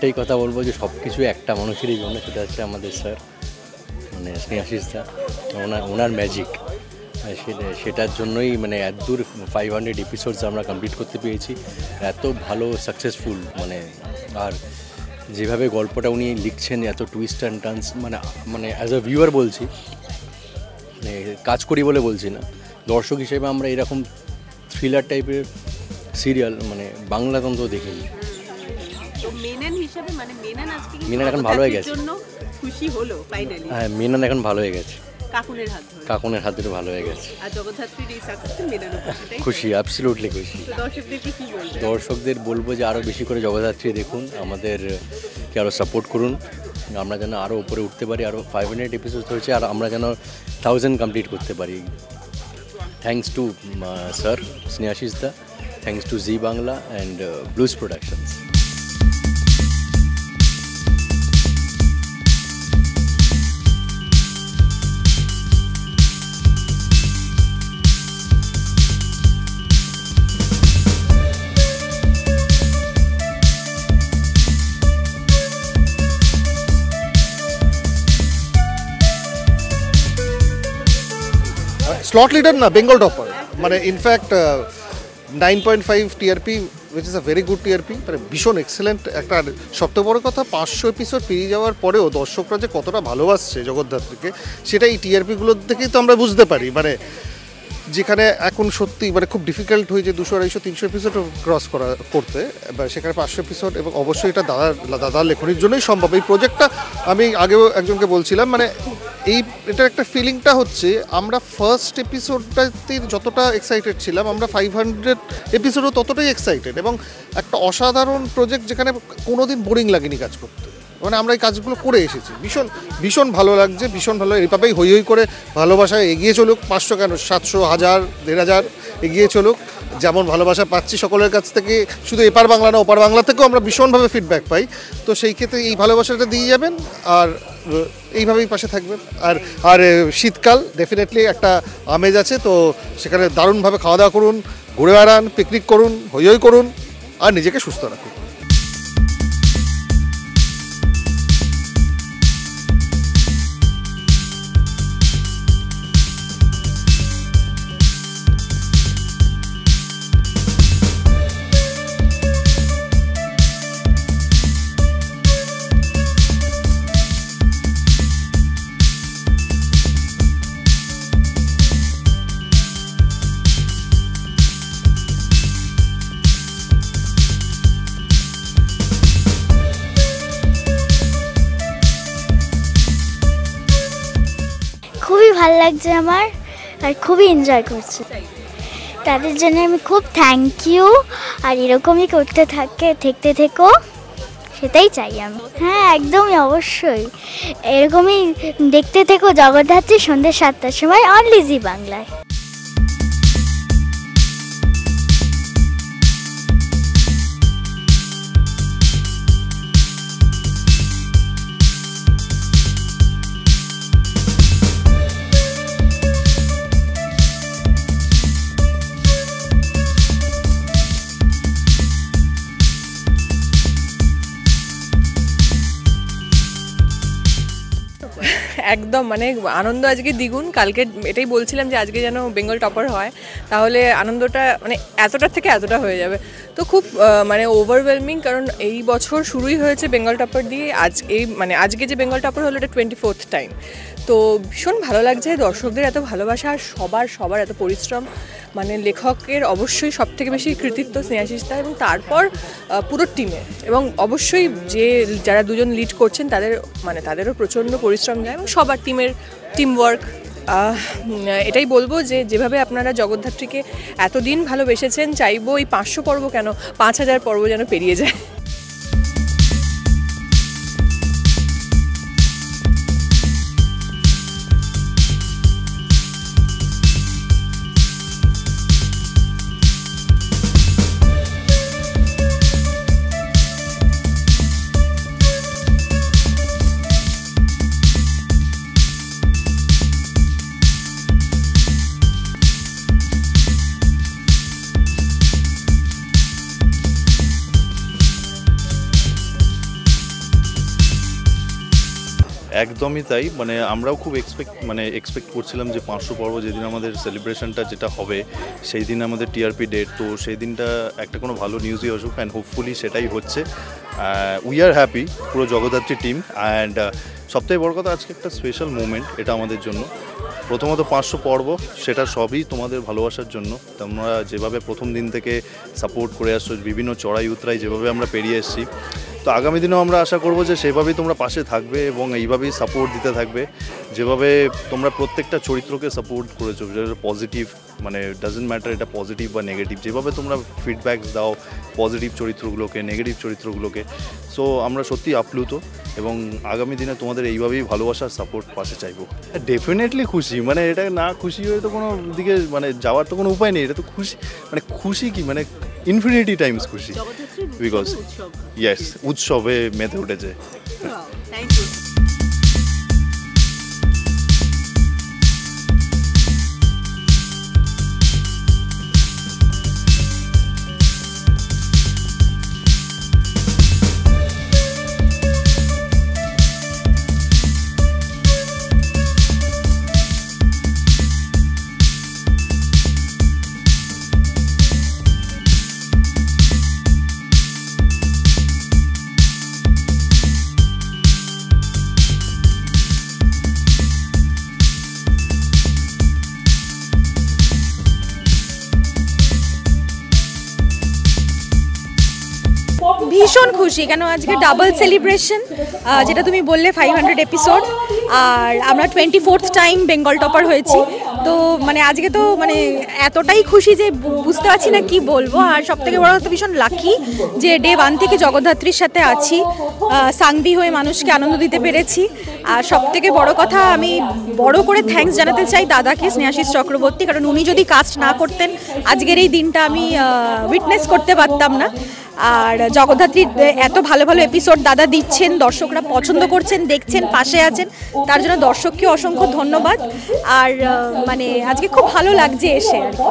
একটাই কথা বলবো যে সব কিছু একটা মানুষেরই জন্য, সেটা হচ্ছে আমাদের স্যার, মানে স্নেহাশিস দা। ওনার ম্যাজিক, সেটার জন্যই মানে এত দূর 500 এপিসোডস আমরা কমপ্লিট করতে পেরেছি, এত ভালো সাকসেসফুল। আর যেভাবে গল্পটা উনি লিখছেন, এত টুইস্ট অ্যান্ড টার্নস, মানে অ্যাজ আ ভিউয়ার বলছি, মানে কাজ করি বলে বলছি না, দর্শক হিসেবে আমরা এরকম থ্রিলার টাইপের সিরিয়াল মানে বাংলাতন্ত্র দেখিনি। মেনন এখন ভালো হয়ে গেছে, হ্যাঁ মেনন এখন ভালো হয়ে গেছে, কাকুনের হাত ধরে ভালো হয়ে গেছে। খুশি, অ্যাবসলিউটলি খুশি। দর্শকদের বলবো যে আরও বেশি করে জগদ্ধাত্রী দেখুন, আমাদেরকে আরও সাপোর্ট করুন, আমরা যেন আরও উপরে উঠতে পারি। আরও 500 এপিসোড হয়েছে, আর আমরা যেন 1000 কমপ্লিট করতে পারি। থ্যাংকস টু স্যার স্নেহাশিস দা, thanks to Zee Bangla and Blues Productions. Slot leader না, বেঙ্গল টপার, মানে in fact 9.5 TRP, which is a very good TRP, মানে ভীষণ এক্সেলেন্ট একটা। সবথেকে বড় কথা, 500 এপিসোড পেরিয়ে যাওয়ার পরেও দর্শকরা যে কতটা ভালোবাসছে জগদ্ধাত্রীকে, সেটা এই টিআরপিগুলোর থেকেই তো আমরা বুঝতে পারি। মানে যেখানে এখন সত্যি মানে খুব ডিফিকাল্ট হয়েছে 200, 250, 300 এপিসোড ক্রস করতে, সেখানে 500 এপিসোড, এবং অবশ্যই এটা দাদার লেখনির জন্যই সম্ভব। এই প্রজেক্টটা আমি আগেও একজনকে বলছিলাম, মানে এটার একটা ফিলিংটা হচ্ছে, আমরা ফার্স্ট এপিসোডটাতে যতটা এক্সাইটেড ছিলাম, আমরা 500 এপিসোডও ততটাই এক্সাইটেড, এবং একটা অসাধারণ প্রজেক্ট যেখানে কোনোদিন বোরিং লাগেনি কাজ করতে। মানে আমরা এই কাজগুলো করে এসেছি, ভীষণ ভীষণ ভালো লাগছে, ভীষণ ভালো। এইভাবেই হই হই করে ভালোবাসায় এগিয়ে চলুক, 500 কেন 700, 1000, 1500 এগিয়ে চলুক। যেমন ভালোবাসা পাচ্ছি সকলের কাছ থেকে, শুধু এপার বাংলা না ওপার বাংলা থেকেও আমরা ভীষণভাবে ফিডব্যাক পাই। তো সেই ক্ষেত্রে এই ভালোবাসাটা দিয়ে যাবেন, আর এইভাবেই পাশে থাকবেন। আর শীতকাল ডেফিনেটলি একটা আমেজ আছে, তো সেখানে দারুণভাবে খাওয়া দাওয়া করুন, ঘুরে বেড়ান, পিকনিক করুন, হই হই করুন, আর নিজেকে সুস্থ রাখুন। খুবই ভালো লাগছে আমার, আর খুবই এনজয় করছি। তাদের জন্য আমি খুব থ্যাংক ইউ, আর এরকমই করতে থাকতে থেকো, সেটাই চাই আমি। হ্যাঁ একদমই, অবশ্যই এরকমই দেখতে থেকো জগদ্ধাত্রী, সন্ধ্যে 7টার সময় অনলি জি বাংলায়। একদম মানে আনন্দ আজকে দ্বিগুণ। কালকে এটাই বলছিলাম যে আজকে যেন বেঙ্গল টপার হয়, তাহলে আনন্দটা মানে এতটার থেকে এতটা হয়ে যাবে। তো খুব মানে ওভারওয়েলমিং, কারণ এই বছর শুরুই হয়েছে বেঙ্গল টপার দিয়ে। আজকে যে বেঙ্গল টপার হলো, এটা 24th টাইম। তো ভীষণ ভালো লাগছে, দর্শকদের এত ভালোবাসা, আর সবার এত পরিশ্রম। মানে লেখকের অবশ্যই সব থেকে বেশি কৃতিত্ব স্নেহাশিস দা, এবং তারপর পুরো টিমে, এবং অবশ্যই যারা দুজন লিড করছেন তাদেরও প্রচণ্ড পরিশ্রম যায়, এবং সবার টিমওয়ার্ক। এটাই বলবো যে যেভাবে আপনারা জগদ্ধাত্রীকে এতদিন ভালোবেসেছেন, চাইবো এই 500 পর্ব কেন 5000 পর্ব যেন পেরিয়ে যায়। একদমই তাই, মানে আমরাও খুব এক্সপেক্ট করছিলাম যে 500 পর্ব যেদিন আমাদের সেলিব্রেশনটা যেটা হবে সেই দিন আমাদের টিআরপি ডেট, তো সেই দিনটা একটা কোনো ভালো নিউজই আসুক অ্যান্ড হোপফুলি সেটাই হচ্ছে। উই আর হ্যাপি পুরো জগদ্ধাত্রী টিম, অ্যান্ড সবথেকে বড় কথা আজকে একটা স্পেশাল মোমেন্ট এটা আমাদের জন্য। প্রথমত 500 পর্ব, সেটা সবই তোমাদের ভালোবাসার জন্য। তোমরা যেভাবে প্রথম দিন থেকে সাপোর্ট করে আসছো, বিভিন্ন চড়াই উতরাই যেভাবে আমরা পেরিয়ে এসেছি, তো আগামী দিনেও আমরা আশা করব যে সেভাবেই তোমরা পাশে থাকবে এবং এইভাবেই সাপোর্ট দিতে থাকবে। যেভাবে তোমরা প্রত্যেকটা চরিত্রকে সাপোর্ট করেছো, যেটা পজিটিভ, মানে ডাজন্ট ম্যাটার এটা পজিটিভ বা নেগেটিভ, যেভাবে তোমরা ফিডব্যাকস দাও পজিটিভ চরিত্রগুলোকে, নেগেটিভ চরিত্রগুলোকে, সো আমরা সত্যি আপ্লুত এবং আগামী দিনে তোমাদের এইভাবেই ভালোবাসার সাপোর্ট পাশে চাইবো। ডেফিনেটলি খুশি, মানে এটা না খুশি হয়ে তো কোনো দিকে মানে যাওয়ার তো কোনো উপায় নেই। এটা তো খুশি, মানে খুশি কি মানে ইনফিনিটি টাইমস খুশি, বিকজ ইয়েস উৎসবে মেতে উঠেছে। Thank you. ভীষণ খুশি, কেন আজকে ডাবল সেলিব্রেশন, যেটা তুমি বললে 500 এপিসোড, আর আমরা 24th টাইম বেঙ্গল টপার হয়েছি। তো মানে আজকে তো মানে এতটাই খুশি যে বুঝতে পারছি না কি বলবো। আর সবথেকে বড় কথা ভীষণ লাকি যে ডে 1 থেকে জগদ্ধাত্রীর সাথে আছি, সাংভি হয়ে মানুষকে আনন্দ দিতে পেরেছি। আর সবথেকে বড় কথা আমি বড় করে থ্যাঙ্কস জানাতে চাই দাদাকে, স্নেহাশিস চক্রবর্তী, কারণ উনি যদি কাস্ট না করতেন আজকের এই দিনটা আমি উইটনেস করতে পারতাম না। আর জগদ্ধাত্রীর এত ভালো ভালো এপিসোড দাদা দিচ্ছেন, দর্শকরা পছন্দ করছেন, দেখছেন, পাশে আছেন, তার জন্য দর্শককে অসংখ্য ধন্যবাদ। আর মানে আজকে খুব ভালো লাগছে এসে আর কি।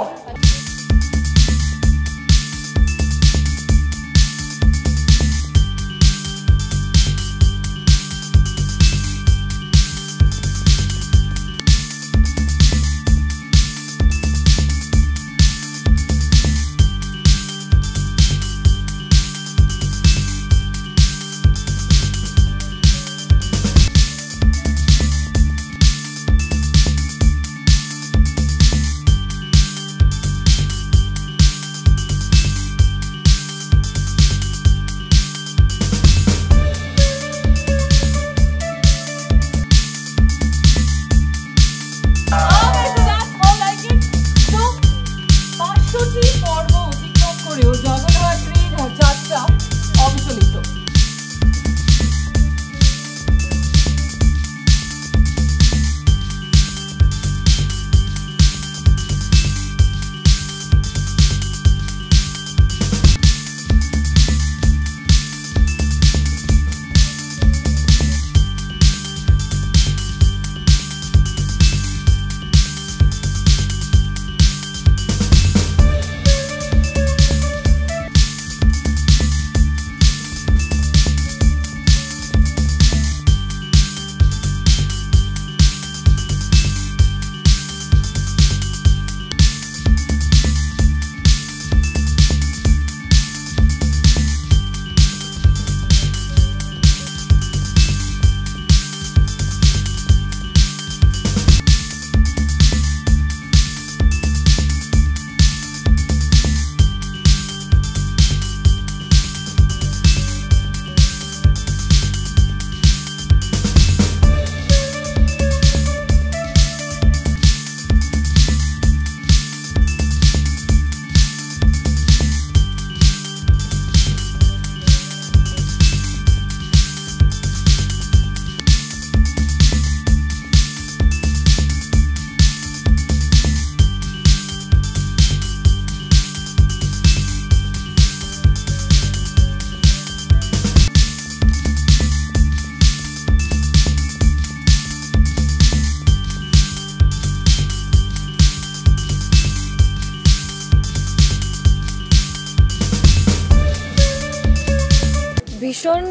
ভীষণ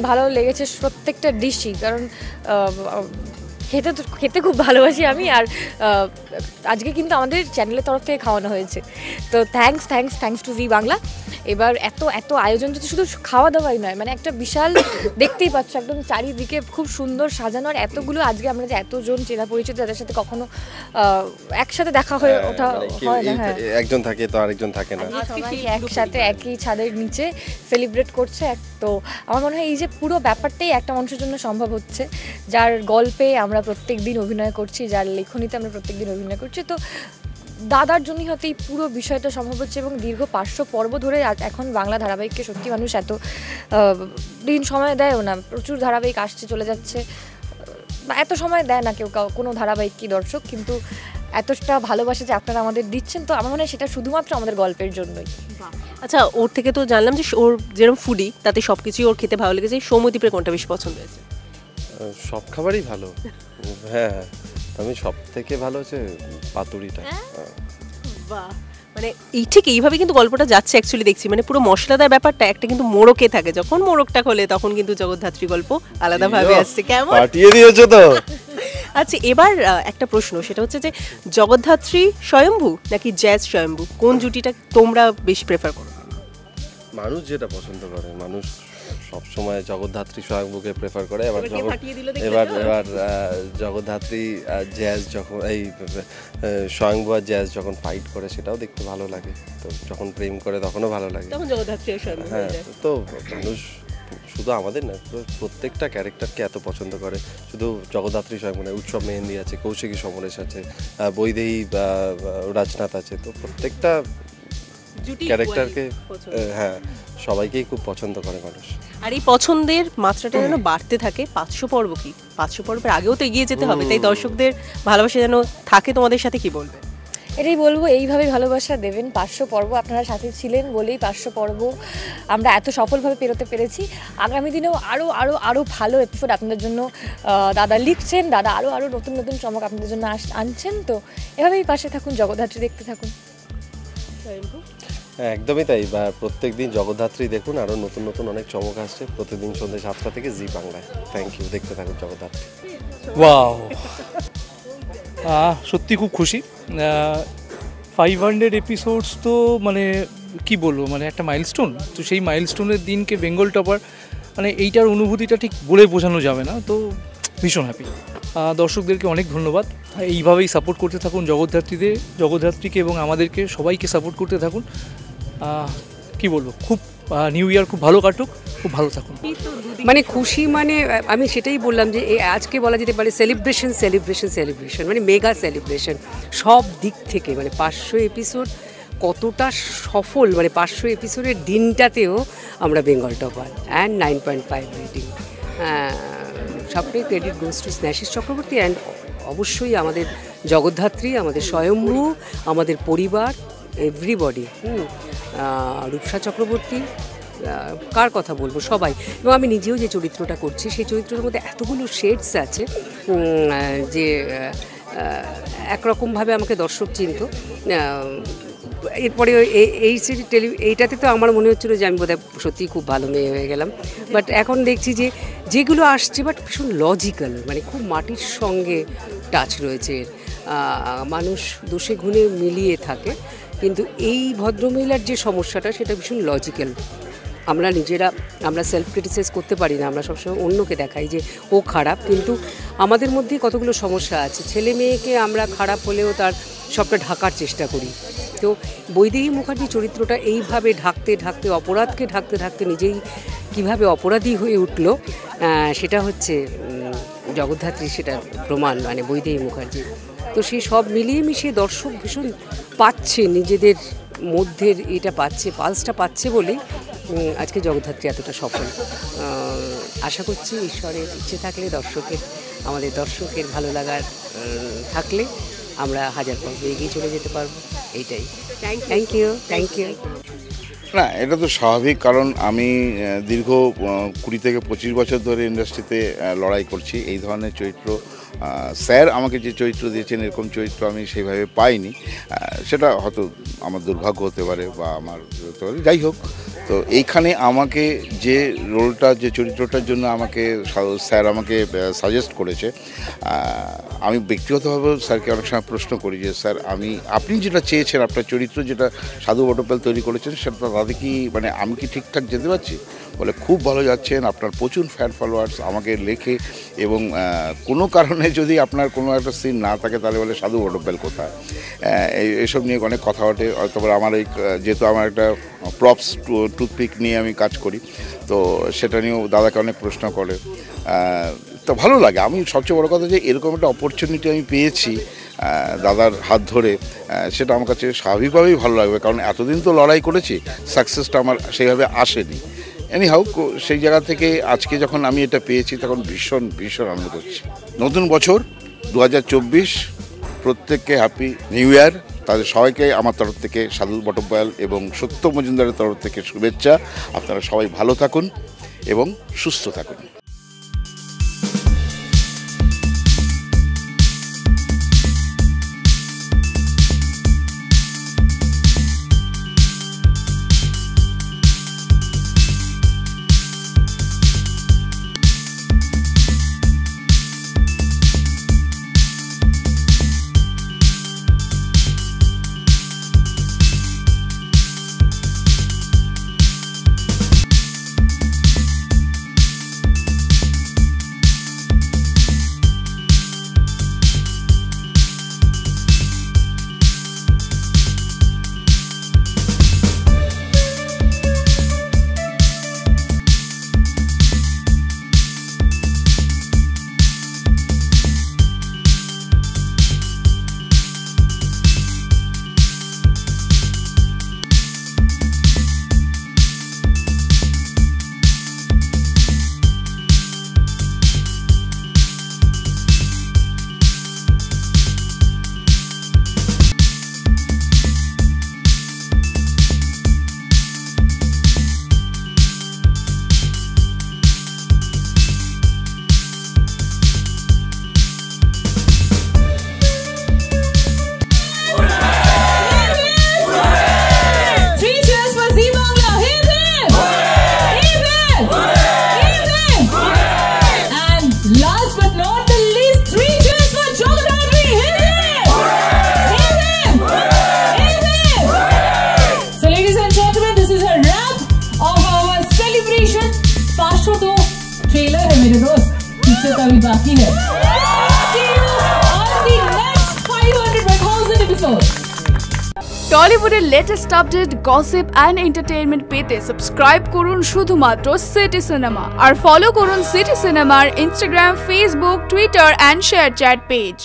ভালো লেগেছে প্রত্যেকটা ডিশই, কারণ খেতে খুব ভালোবাসি আমি। আর আজকে কিন্তু আমাদের চ্যানেলের তরফ থেকে খাওয়ানো হয়েছে, তো থ্যাঙ্কস টু জি বাংলা। এবার এত আয়োজন যদি শুধু খাওয়া দাওয়াই নয়, মানে একটা বিশাল দেখতেই পাচ্ছ একদম চারিদিকে খুব সুন্দর সাজানো। আর এতগুলো আজকে আমরা যে এতজন চেনা পরিচিত যাদের সাথে কখনো একসাথে দেখা হয়ে ওঠা হয় না, হ্যাঁ একজন থাকে তো আরেকজন থাকে না, সবাই একসাথে একই ছাদের নিচে সেলিব্রেট করছে। তো আমার মনে হয় এই যে পুরো ব্যাপারটাই একটা মানুষের জন্য সম্ভব হচ্ছে, যার গল্পে আমরা প্রত্যেক দিন অভিনয় করছি, যার লেখনীতে আমরা প্রত্যেক দিন অভিনয় করছি। তো দাদার জন্যই হয়তো এই পুরো বিষয়টা সম্ভব হচ্ছে। এবং দীর্ঘ 500 পর্ব ধরে এখন বাংলা ধারাবাহিককে সত্যি মানুষ এত দিন সময় দেয়ও না, প্রচুর ধারাবাহিক আসছে চলে যাচ্ছে, এত সময় দেয় না কেউ কোনো ধারাবাহিক কি দর্শক, কিন্তু এতটা ভালোবাসা যে আপনারা আমাদের দিচ্ছেন, তো আমার মনে হয় সেটা শুধুমাত্র আমাদের গল্পের জন্যই। আচ্ছা, ওর থেকে তো জানলাম যে ওর যেরকম ফুডি তাতে সব কিছুই ওর খেতে ভালো লেগেছে। সৌম্যদীপের কোনটা বেশি পছন্দ হয়েছে? সব খাবারই ভালো। হ্যাঁ, আমি সব থেকে ভালো হচ্ছে পাতুরিটা। বাহ, মানে এই ঠিক এইভাবে কিন্তু গল্পটা যাচ্ছে অ্যাকচুয়ালি দেখছি, মানে পুরো মশলাদার ব্যাপারটা একটা কিন্তু মোড়কে থাকে, যখন মোড়কটা খোলে তখন কিন্তু জগদ্ধাত্রী গল্প আলাদাভাবে আসছে। কেমন পাঠিয়ে দিয়েছো তো। আচ্ছা, এবার একটা প্রশ্ন, সেটা হচ্ছে যে জগদ্ধাত্রী স্বয়ম্ভু নাকি জ্যাজ স্বয়ম্ভু, কোন জুটিটা তোমরা বেশি প্রেফার করো? মানুষ যেটা পছন্দ করে, মানুষ সবসময় জগদ্ধাত্রী স্বয়ম্ভুকে প্রেফার করে। এবার জগদ্ধাত্রী জ্যাজ যখন স্বয়ম্ভু আর জ্যাজ যখন ফাইট করে সেটাও দেখতে ভালো লাগে, তো যখন প্রেম করে তখনও ভালো লাগে। হ্যাঁ, তো মানুষ শুধু আমাদের না, প্রত্যেকটা ক্যারেক্টারকে এত পছন্দ করে। শুধু জগদ্ধাত্রী স্বয়ম্ভু নয়, উৎসব মেহেন্দি আছে, কৌশিকী সমরেশ আছে, বৈদেহী রাজনাথ আছে, তো প্রত্যেকটা ক্যারেক্টারকে হ্যাঁ সবাইকেই খুব পছন্দ করে মানুষ। আর এই পছন্দের মাত্রাটা যেন বাড়তে থাকে। 500 পর্ব, কি 500 পর্বের আগেও তো এগিয়ে যেতে হবে, তাই দর্শকদের ভালোবাসা যেন থাকে তোমাদের সাথে, কি বলবে? এটাই বলবো, এইভাবে ভালোবাসা দেবেন। 500 পর্ব আপনারা সাথে ছিলেন বলেই 500 পর্ব আমরা এত সফলভাবে পেরোতে পেরেছি। আগামী দিনেও আরও আরও আরও ভালো এপিসোড আপনাদের জন্য দাদা লিখছেন, দাদা আরও নতুন নতুন চমক আপনাদের জন্য আনছেন। তো এভাবেই পাশে থাকুন, জগদ্ধাত্রী দেখতে থাকুন। একদমই তাই, বা প্রত্যেক দিন জগদ্ধাত্রী দেখুন, আরও নতুন নতুন অনেক চমক আসছে প্রতিদিন সন্ধ্যে 7টা থেকে জি বাংলায়। থ্যাংক ইউ, দেখতে থাকুন জগদ্ধাত্রী। ওয়াও, সত্যি খুব খুশি। 500 এপিসোডস তো মানে কি বলবো, মানে একটা মাইলস্টোন। তো সেই মাইলস্টোনের দিনকে বেঙ্গল টপার, মানে এইটার অনুভূতিটা ঠিক বলে বোঝানো যাবে না। তো ভীষণ হ্যাপি। দর্শকদেরকে অনেক ধন্যবাদ, এইভাবেই সাপোর্ট করতে থাকুন জগদ্ধাত্রীকে এবং আমাদেরকে সবাইকে সাপোর্ট করতে থাকুন। কি বলবো, খুব নিউ ইয়ার খুব ভালো কাটুক, খুব ভালো থাকুন। মানে খুশি, মানে আমি সেটাই বললাম যে আজকে বলা যেতে পারে সেলিব্রেশন, মানে মেগা সেলিব্রেশন সব দিক থেকে। মানে 500 এপিসোড কতটা সফল, মানে 500 এপিসোডের দিনটাতেও আমরা বেঙ্গল টপার অ্যান্ড 9.5 রেটিং। সবটাই credit goes to Snehashish Chakraborty and অবশ্যই আমাদের জগদ্ধাত্রী, আমাদের স্বয়ম্ভু, আমাদের পরিবার, এভরিবডি। রূপসা চক্রবর্তী, কার কথা বলবো, সবাই। এবং আমি নিজেও যে চরিত্রটা করছি সেই চরিত্রের মধ্যে এতগুলো শেডস আছে যে একরকমভাবে আমাকে দর্শক চিনত। এরপরে এইটাতে তো আমার মনে হচ্ছিলো যে আমি বোধহয় সত্যিই খুব ভালো মেয়ে হয়ে গেলাম, বাট এখন দেখছি যে যেগুলো আসছে বাট ভীষণ লজিক্যাল, মানে খুব মাটির সঙ্গে টাচ রয়েছে। মানুষ দোষে গুণে মিলিয়ে থাকে, কিন্তু এই ভদ্রমহিলার যে সমস্যাটা সেটা ভীষণ লজিক্যাল। আমরা সেলফ ক্রিটিসাইজ করতে পারি না, আমরা সবসময় অন্যকে দেখাই যে ও খারাপ, কিন্তু আমাদের মধ্যে কতগুলো সমস্যা আছে। ছেলে মেয়েকে আমরা খারাপ হলেও তার সবটা ঢাকার চেষ্টা করি। তো বৈদেহী মুখার্জি চরিত্রটা এইভাবে ঢাকতে অপরাধকে ঢাকতে নিজেই কিভাবে অপরাধী হয়ে উঠল, সেটা হচ্ছে জগদ্ধাত্রী সেটা প্রমাণ, মানে বৈদেহী মুখার্জি। তো সেই সব মিলিয়ে মিশিয়ে দর্শক ভীষণ পাচ্ছে, নিজেদের মধ্যে এটা পাচ্ছে, পালসটা পাচ্ছে বলেই আজকে জগদ্ধাত্রী এতটা সফল। আশা করছি ঈশ্বরের ইচ্ছে থাকলে, আমাদের দর্শকের ভালো লাগার থাকলে আমরা 1000 পর্ব এগিয়ে চলে যেতে পারবো। এইটাই। Thank you. না, এটা তো স্বাভাবিক, কারণ আমি দীর্ঘ 20 থেকে 25 বছর ধরে ইন্ডাস্ট্রিতে লড়াই করছি। এই ধরনের চরিত্র স্যার আমাকে যে চরিত্র দিয়েছেন, এরকম চরিত্র আমি সেইভাবে পাইনি। সেটা হয়তো আমার দুর্ভাগ্য হতে পারে বা আমার হতে পারে, যাই হোক। তো তো এইখানে আমাকে যে রোলটা, যে চরিত্রটার জন্য আমাকে স্যার আমাকে সাজেস্ট করেছে, আমি ব্যক্তিগতভাবে স্যারকে অনেক সময় প্রশ্ন করি যে স্যার আপনি যেটা চেয়েছেন, আপনার চরিত্র যেটা সাধু বটব্যাল তৈরি করেছেন, সেটা তাতে কি মানে আমি কি ঠিকঠাক যেতে পারছি? বলে খুব ভালো যাচ্ছেন, আপনার প্রচুর ফ্যান ফলোয়ার্স আমাকে লেখে, এবং কোনো কারণে যদি আপনার কোনো একটা সিন না থাকে তাহলে বলে সাধু বটব্যাল কোথায়, এইসব নিয়ে অনেক কথা ওঠে। তারপরে আমার এই যেহেতু আমার একটা প্রপস টুথপিক নিয়ে আমি কাজ করি, তো সেটা নিয়েও দাদাকে অনেক প্রশ্ন করে, তো ভালো লাগে। আমি সবচেয়ে বড় কথা যে এরকম একটা অপরচুনিটি আমি পেয়েছি দাদার হাত ধরে, সেটা আমার কাছে স্বাভাবিকভাবেই ভালো লাগবে, কারণ এতদিন তো লড়াই করেছি, সাকসেসটা আমার সেইভাবে আসেনি। এনিহাউ সেই জায়গা থেকে আজকে যখন আমি এটা পেয়েছি তখন ভীষণ ভীষণ আনন্দ করছি। নতুন বছর 2024, প্রত্যেককে হ্যাপি নিউ ইয়ার। তাদের সবাইকে আমার তরফ থেকে সাধু বটব্যাল এবং সত্য মজুমদারের তরফ থেকে শুভেচ্ছা। আপনারা সবাই ভালো থাকুন এবং সুস্থ থাকুন। बाकी है। See you on the next 500,000 episodes. টলিউডের latest update, gossip and entertainment পেতে সাবস্ক্রাইব করুন শুধুমাত্র সিটি সিনেমা আর ফলো করুন সিটি সিনেমার Instagram, Facebook, Twitter and ShareChat page.